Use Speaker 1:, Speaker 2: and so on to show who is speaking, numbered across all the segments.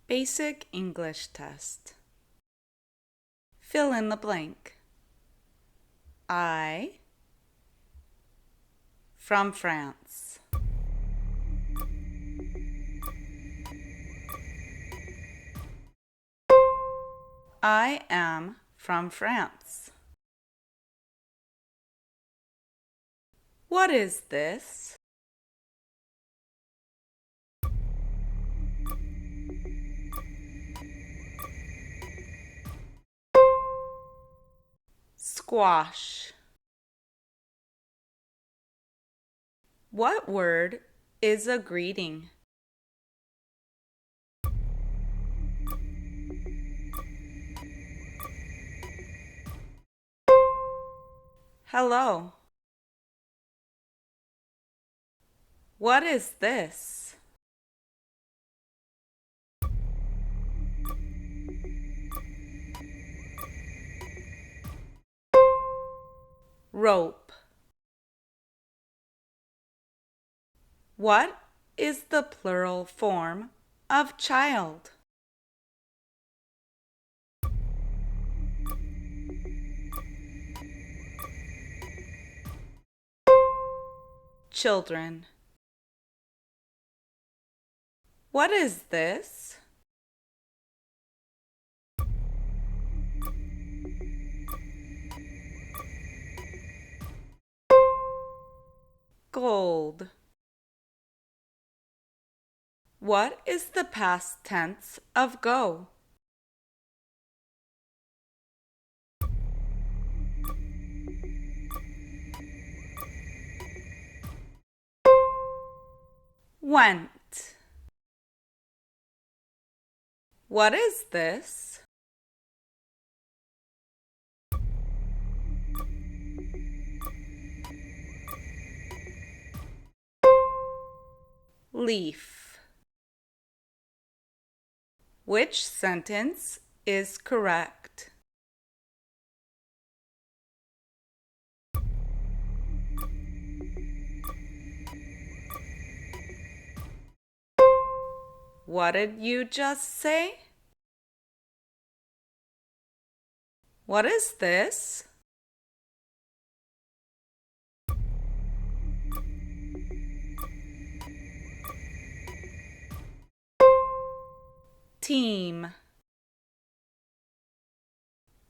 Speaker 1: Basic English test. Fill in the blank. I, from France. I am from France. What is this? Squash. What word is a greeting? Hello. What is this? Rope. What is the plural form of child? Children. What is this? Gold. What is the past tense of go? Went. What is this? Leaf. Which sentence is correct? What did you just say? What is this? Team.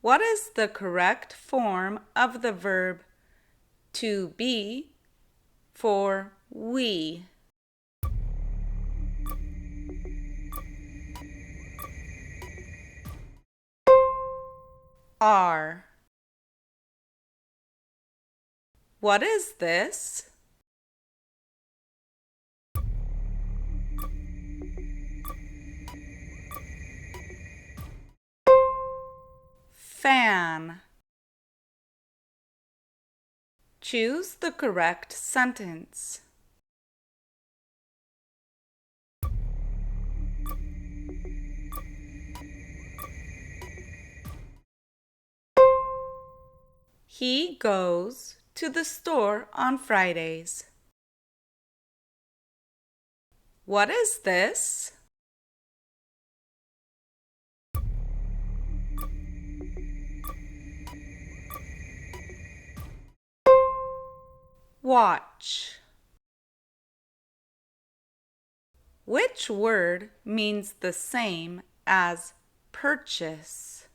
Speaker 1: What is the correct form of the verb to be for we? Are. What is this? Fan. Choose the correct sentence. He goes to the store on Fridays. What is this? Watch. Which word means the same as purchase?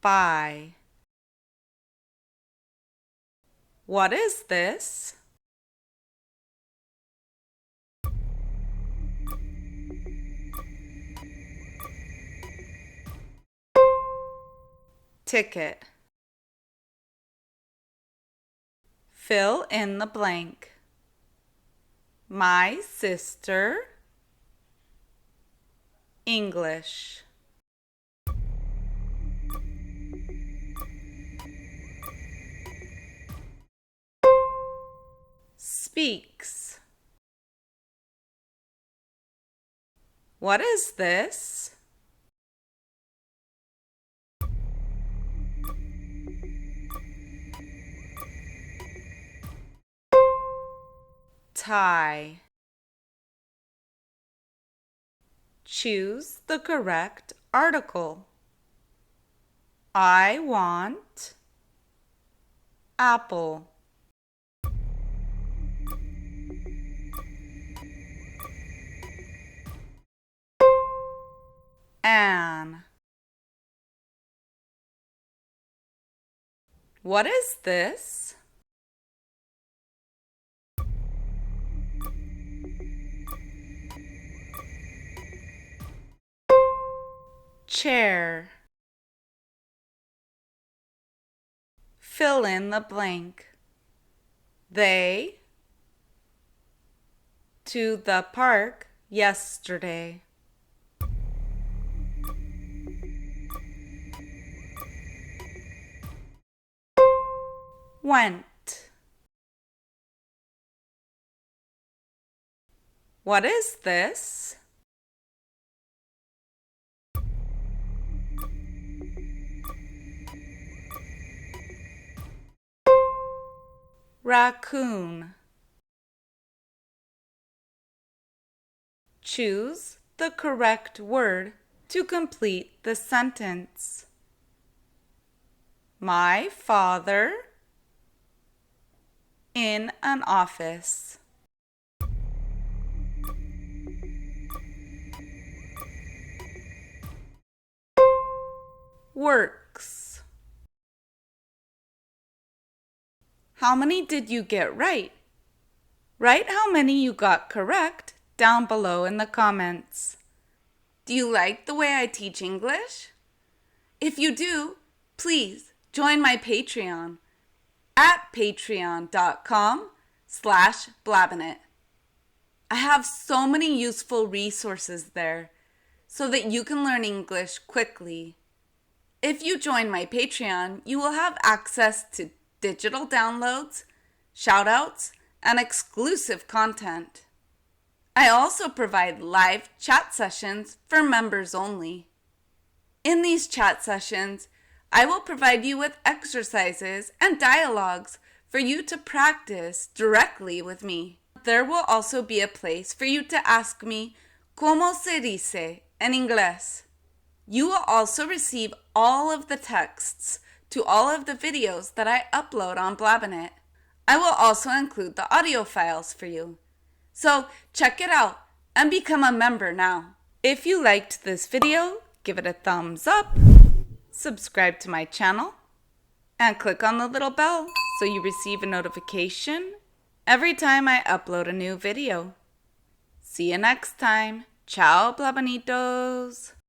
Speaker 1: Buy. What is this? Ticket. Fill in the blank. My sister. English. Speaks. What is this? tie. Choose the correct article. I want apple. An. What is this? Chair. Fill in the blank. They to the park yesterday. Went. What is this? Raccoon. Choose the correct word to complete the sentence. My father in an office. Works. How many did you get right? Write how many you got correct down below in the comments. Do you like the way I teach English? If you do, please join my Patreon at patreon.com/blabbinit. I have so many useful resources there so that you can learn English quickly. If you join my Patreon, you will have access to digital downloads, shoutouts, and exclusive content. I also provide live chat sessions for members only. In these chat sessions, I will provide you with exercises and dialogues for you to practice directly with me. There will also be a place for you to ask me ¿Cómo se dice en inglés? You will also receive all of the texts to all of the videos that I upload on Blabbinit. I will also include the audio files for you. So check it out and become a member now. If you liked this video, give it a thumbs up, subscribe to my channel, and click on the little bell so you receive a notification every time I upload a new video. See you next time. Ciao, Blabbanitos!